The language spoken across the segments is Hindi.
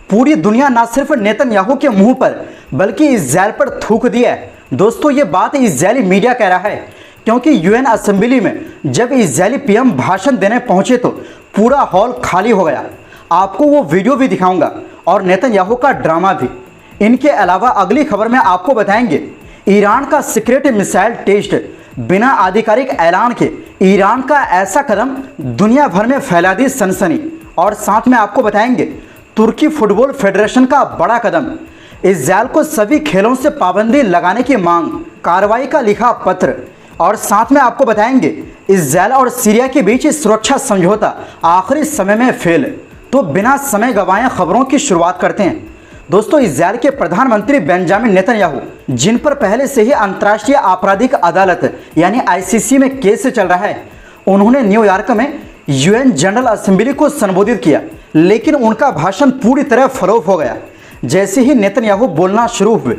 पूरी दुनिया ना सिर्फ नेतन्याहू के मुंह पर बल्कि इस्राइल पर थूक दिया है। दोस्तों, ये बात इस्राएली मीडिया कह रहा है क्योंकि यूएन असेंबली में जब इस्राएली पीएम भाषण देने पहुंचे तो पूरा हॉल खाली हो गया। आपको वो वीडियो भी दिखाऊंगा और नेतन्याहू का ड्रामा भी। इनके अलावा अगली खबर में आपको बताएंगे ईरान का सीक्रेट मिसाइल टेस्ट, बिना आधिकारिक ऐलान के ईरान का ऐसा कदम दुनिया भर में फैला दी सनसनी। और साथ में आपको बताएंगे तुर्की फुटबॉल फेडरेशन का बड़ा कदम, इस्राएल को सभी खेलों से पाबंदी लगाने की मांग, कार्रवाई का लिखा पत्र। और साथ में आपको बताएंगे इस्राएल और सीरिया के बीच सुरक्षा समझौता आखिरी समय में फेल। तो बिना समय गंवाए खबरों की शुरुआत करते हैं। दोस्तों, इस्राएल के प्रधानमंत्री बेंजामिन नेतन्याहू, जिन पर पहले से ही अंतर्राष्ट्रीय आपराधिक अदालत यानी आईसीसी में केस चल रहा है, उन्होंने न्यूयॉर्क में यूएन जनरल असेंबली को संबोधित किया, लेकिन उनका भाषण पूरी तरह फ्लॉप हो गया। जैसे ही नेतन्याहू बोलना शुरू हुए,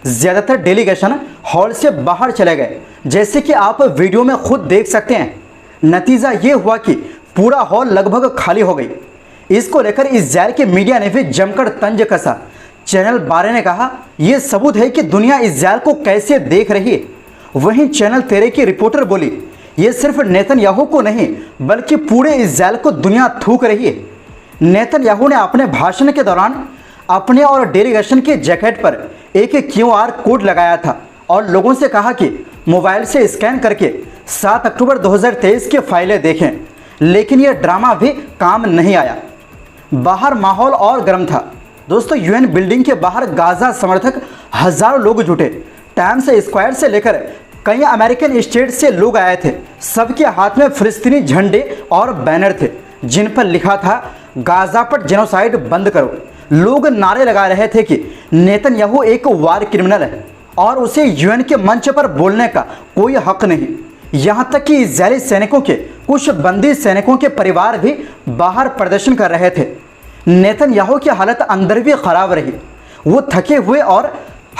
ज़्यादातर डेलीगेशन हॉल से बाहर चले गए, जैसे कि आप वीडियो में खुद देख सकते हैं। नतीजा ये हुआ कि पूरा हॉल लगभग खाली हो गई। इसको लेकर इस्राएल के मीडिया ने भी जमकर तंज कसा। चैनल 12 ने कहा, यह सबूत है कि दुनिया इस्राएल को कैसे देख रही है। वहीं चैनल 13 की रिपोर्टर बोली, ये सिर्फ नेतन्याहू को नहीं बल्कि पूरे इस्राएल को दुनिया थूक रही है। नेतन्याहू ने अपने भाषण के दौरान अपने और डेलीगेशन के जैकेट पर एक QR कोड लगाया था और लोगों से कहा कि मोबाइल से स्कैन करके 7 अक्टूबर 2023 की फाइलें देखें, लेकिन यह ड्रामा भी काम नहीं आया। बाहर माहौल और गर्म था। दोस्तों, यूएन बिल्डिंग के बाहर गाजा समर्थक हजारों लोग जुटे। टाइम्स स्क्वायर से लेकर कई अमेरिकन स्टेट से लोग आए थे। सबके हाथ में फिलिस्तीनी झंडे और बैनर थे जिन पर लिखा था गाजा पर जेनोसाइड बंद करो। लोग नारे लगा रहे थे कि नेतन्याहू एक वार क्रिमिनल है और उसे यूएन के मंच पर बोलने का कोई हक नहीं। यहाँ तक कि इस्राएली सैनिकों के कुछ बंदी सैनिकों के परिवार भी बाहर प्रदर्शन कर रहे थे। नेतन्याहू की हालत अंदर भी खराब रही। वो थके हुए और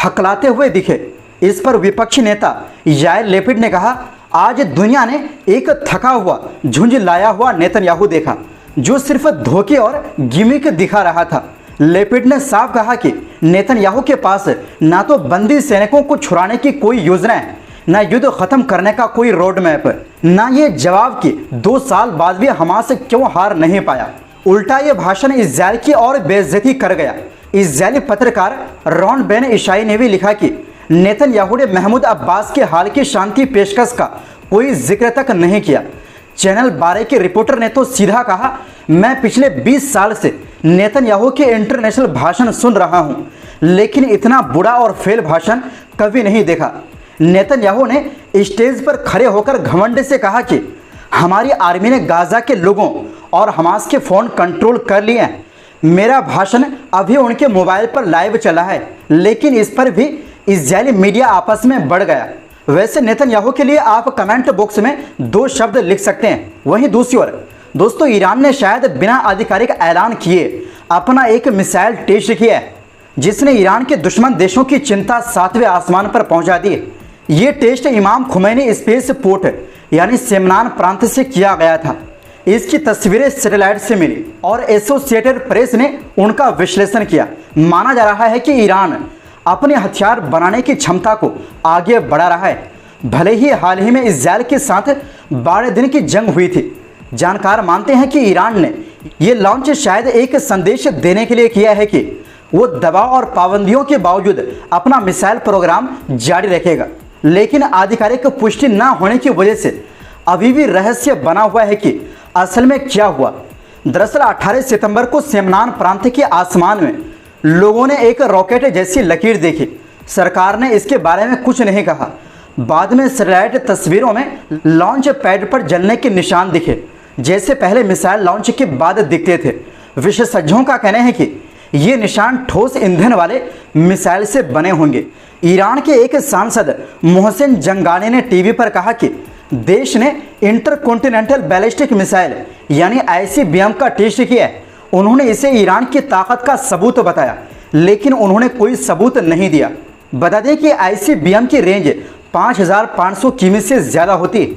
हकलाते हुए दिखे। इस पर विपक्षी नेता याइर लेपिड ने कहा, आज दुनिया ने एक थका हुआ, झुंझलाया हुआ नेतन्याहू देखा जो सिर्फ धोखे और गिमिक दिखा रहा था। लेपिड ने साफ कहा कि नेतन्याहू के पास ना तो बंदी सैनिकों को छुड़ाने की कोई योजना है, ना युद्ध खत्म करने का कोई रोड मैप, ना ये जवाब कि 2 साल बाद भी हमास क्यों हार नहीं पाया। उल्टा ये भाषण इस्राएल की और बेइज्जती कर गया। इस्राएली पत्रकार रॉन बेन इशाई ने भी लिखा कि नेतन्याहू ने महमूद अब्बास के हाल की शांति पेशकश का कोई जिक्र तक नहीं किया। चैनल 12 के रिपोर्टर ने तो सीधा कहा, मैं पिछले 20 साल से नेतन्याहू के इंटरनेशनल भाषण सुन रहा हूं, लेकिन इतना बुरा और फेल भाषण कभी नहीं देखा। नेतन्याहू ने स्टेज पर खड़े होकर घमंड से कहा कि हमारी आर्मी ने गाजा के लोगों और हमास के फ़ोन कंट्रोल कर लिए हैं। मेरा भाषण अभी उनके मोबाइल पर लाइव चला है, लेकिन इस पर भी इस्राएली मीडिया आपस में बढ़ गया। वैसे नेतन्याहू के लिए आप कमेंट बॉक्स में 2 शब्द लिख सकते हैं। वहीं दूसरी ओर दोस्तों, ईरान ने शायद बिना आधिकारिक ऐलान किए अपना एक मिसाइल टेस्ट किया है, जिसने ईरान के दुश्मन देशों की चिंता 7वें आसमान पर पहुंचा दी। ये टेस्ट इमाम खुमैनी स्पेस पोर्ट यानी सेमनान प्रांत से किया गया था। इसकी तस्वीरें सैटेलाइट से मिली और एसोसिएटेड प्रेस ने उनका विश्लेषण किया। माना जा रहा है कि ईरान अपने हथियार बनाने की क्षमता को आगे बढ़ा रहा है। भले ही हाल ही में इस्राएल के साथ 12 दिन की जंग हुई थी। जानकार मानते हैं कि ईरान ने यह लॉन्च शायद एक संदेश देने के लिए किया है कि वो दबाव और पाबंदियों के बावजूद अपना मिसाइल प्रोग्राम जारी रखेगा, लेकिन आधिकारिक पुष्टि न होने की वजह से अभी भी रहस्य बना हुआ है कि असल में क्या हुआ। दरअसल 18 सितंबर को सेमनान प्रांत के आसमान में लोगों ने एक रॉकेट जैसी लकीर देखी। सरकार ने इसके बारे में कुछ नहीं कहा। बाद में सैटेलाइट तस्वीरों में लॉन्च पैड पर जलने के निशान दिखे, जैसे पहले मिसाइल लॉन्च के बाद दिखते थे। विशेषज्ञों का कहना है कि ये निशान ठोस ईंधन वाले मिसाइल से बने होंगे। ईरान के एक सांसद मोहसिन जंगानी ने टीवी पर कहा कि देश ने इंटरकॉन्टिनेंटल बैलिस्टिक मिसाइल यानी ICBM का टेस्ट किया है। उन्होंने इसे ईरान की ताकत का सबूत बताया, लेकिन उन्होंने कोई सबूत नहीं दिया। बता दें कि ICBM की रेंज 5500 किमी से ज़्यादा होती है।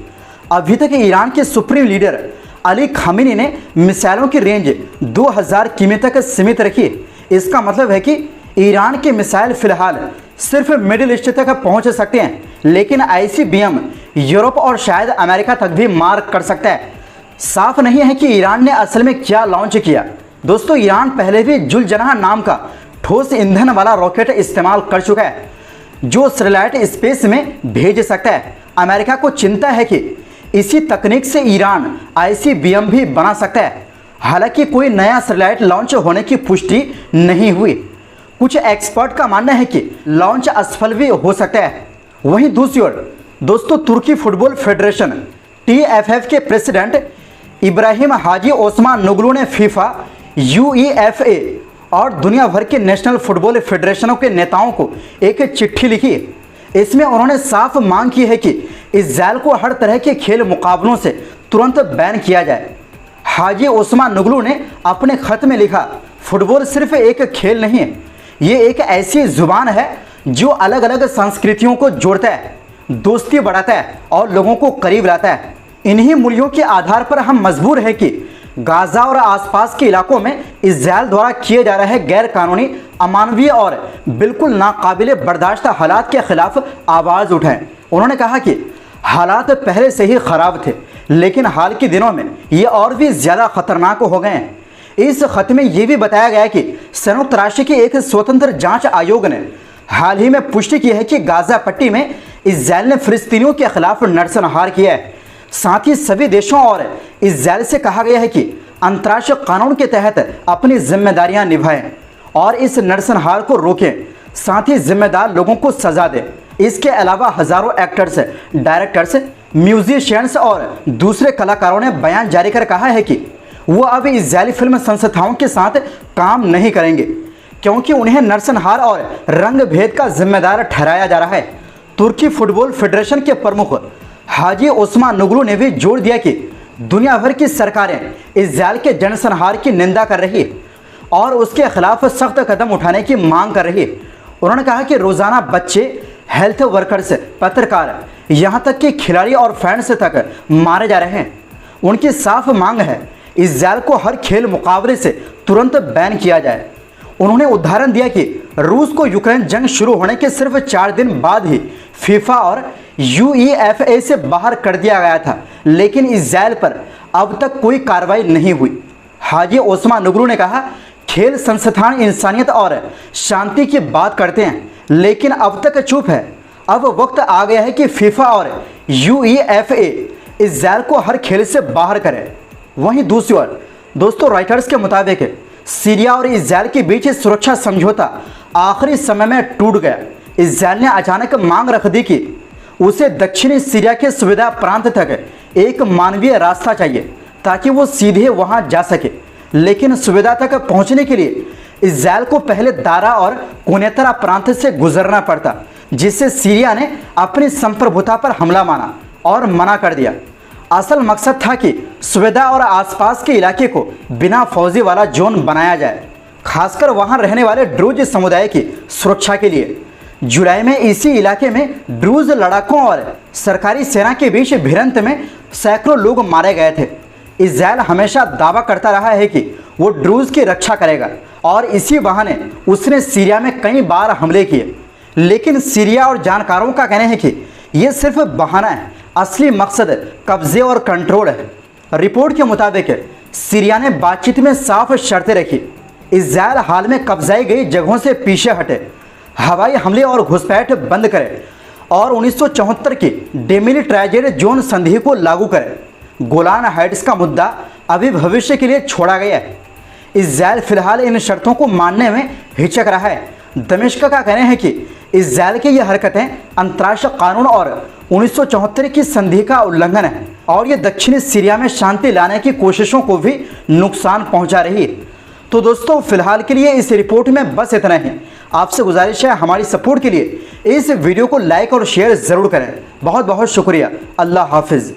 अभी तक ईरान के सुप्रीम लीडर अली खामेनी ने मिसाइलों की रेंज 2000 किमी तक सीमित रखी। इसका मतलब है कि ईरान के मिसाइल फिलहाल सिर्फ मिडिल ईस्ट तक पहुंच सकते हैं, लेकिन आईसीबीएम यूरोप और शायद अमेरिका तक भी मार कर सकता है। साफ नहीं है कि ईरान ने असल में क्या लॉन्च किया। दोस्तों, ईरान पहले भी जुलजनाह नाम का ठोस ईंधन वाला रॉकेट इस्तेमाल कर चुका है, जो सैटेलाइट स्पेस में भेज सकता है। अमेरिका को चिंता है कि इसी तकनीक से ईरान आईसीबीएम भी बना सकता है। हालांकि कोई नया सैटेलाइट लॉन्च होने की पुष्टि नहीं हुई। कुछ एक्सपर्ट का मानना है कि लॉन्च असफल भी हो सकता है। वहीं दूसरी ओर दोस्तों, तुर्की फुटबॉल फेडरेशन TFF के प्रेसिडेंट इब्राहिम हाजी ओस्मानोग्लू ने फीफा, UEFA और दुनिया भर के नेशनल फुटबॉल फेडरेशनों के नेताओं को एक चिट्ठी लिखी। इसमें उन्होंने साफ मांग की है कि इस्राएल को हर तरह के खेल मुकाबलों से तुरंत बैन किया जाए। हाजी ओस्मानोग्लू ने अपने खत में लिखा, फुटबॉल सिर्फ एक खेल नहीं है, ये एक ऐसी जुबान है जो अलग अलग संस्कृतियों को जोड़ता है, दोस्ती बढ़ाता है और लोगों को करीब लाता है। इन्हीं मूल्यों के आधार पर हम मजबूर हैं कि गाजा और आसपास के इलाकों में इस्राएल द्वारा किए जा रहे गैर कानूनी, अमानवीय और बिल्कुल नाकाबिले बर्दाश्त हालात के खिलाफ आवाज़ उठाएं। उन्होंने कहा कि हालात पहले से ही खराब थे, लेकिन हाल के दिनों में ये और भी ज़्यादा खतरनाक हो गए हैं। इस खत में ये भी बताया गया है कि संयुक्त राष्ट्र के एक स्वतंत्र जांच आयोग ने हाल ही में पुष्टि की है कि गाजा पट्टी में इस्राएल ने फिलिस्तीनियों के खिलाफ नरसंहार किया है। साथ ही सभी देशों और इस्राएल से कहा गया है कि अंतर्राष्ट्रीय कानून के तहत अपनी जिम्मेदारियां निभाएं और इस नरसंहार को रोकें, साथ ही जिम्मेदार लोगों को सजा दें। इसके अलावा हजारों एक्टर्स, डायरेक्टर्स, म्यूजिशियंस और दूसरे कलाकारों ने बयान जारी कर कहा है कि वो अब इस्राएली फिल्म संस्थाओं के साथ काम नहीं करेंगे, क्योंकि उन्हें नरसंहार और रंग भेद का जिम्मेदार ठहराया जा रहा है। तुर्की फुटबॉल फेडरेशन के प्रमुख हाजी ओस्मानोग्लू ने भी जोर दिया कि दुनिया भर की सरकारें इस्राएल के जनसंहार की निंदा कर रही है और उसके खिलाफ सख्त कदम उठाने की मांग कर रही है। उन्होंने कहा कि रोज़ाना बच्चे, हेल्थ वर्कर्स, पत्रकार, यहाँ तक कि खिलाड़ी और फैंस तक मारे जा रहे हैं। उनकी साफ मांग है इस्राएल को हर खेल मुकाबले से तुरंत बैन किया जाए। उन्होंने उदाहरण दिया कि रूस को यूक्रेन जंग शुरू होने के सिर्फ 4 दिन बाद ही फीफा और UEFA से बाहर कर दिया गया था, लेकिन इस्राएल पर अब तक कोई कार्रवाई नहीं हुई। हाजी ओस्मानोग्लू ने कहा, खेल संस्थान इंसानियत और शांति की बात करते हैं, लेकिन अब तक चुप है। अब वक्त आ गया है कि फीफा और UEFA इस्राएल को हर खेल से बाहर करे। वहीं दूसरी ओर दोस्तों, रॉयटर्स के मुताबिक सीरिया और इस्राएल के बीच सुरक्षा समझौता आखिरी समय में टूट गया। इस्राएल ने अचानक मांग रख दी कि उसे दक्षिणी सीरिया के सुविधा प्रांत तक एक मानवीय रास्ता चाहिए ताकि वो सीधे वहां जा सके, लेकिन सुविधा तक पहुंचने के लिए इस्राएल को पहले दारा और कुनेतरा प्रांत से गुजरना पड़ता, जिससे सीरिया ने अपनी संप्रभुता पर हमला माना और मना कर दिया। असल मकसद था कि सुविधा और आसपास के इलाके को बिना फौजी वाला जोन बनाया जाए, खासकर वहां रहने वाले ड्रूज समुदाय की सुरक्षा के लिए। जुलाई में इसी इलाके में ड्रूज लड़ाकों और सरकारी सेना के बीच भिड़ंत में सैकड़ों लोग मारे गए थे। इस्राएल हमेशा दावा करता रहा है कि वो ड्रूज की रक्षा करेगा और इसी बहाने उसने सीरिया में कई बार हमले किए, लेकिन सीरिया और जानकारों का कहना है कि ये सिर्फ बहाना है, असली मकसद कब्जे और कंट्रोल है। रिपोर्ट के मुताबिक सीरिया ने बातचीत में साफ शर्तें रखी। इस्राएल हाल में कब्जाई गई जगहों से पीछे हटे, हवाई हमले और घुसपैठ बंद करे और 1974 की डेमिलिट्राइज्ड जोन संधि को लागू करे। गोलान हाइट्स का मुद्दा अभी भविष्य के लिए छोड़ा गया है। इस्राएल फिलहाल इन शर्तों को मानने में हिचक रहा है। दमिश्क का कहना है कि इस्राएल की ये हरकतें अंतर्राष्ट्रीय कानून और 1974 की संधि का उल्लंघन है और ये दक्षिणी सीरिया में शांति लाने की कोशिशों को भी नुकसान पहुंचा रही है। तो दोस्तों, फिलहाल के लिए इस रिपोर्ट में बस इतना ही। आपसे गुजारिश है हमारी सपोर्ट के लिए इस वीडियो को लाइक और शेयर ज़रूर करें। बहुत बहुत शुक्रिया। अल्लाह हाफिज़।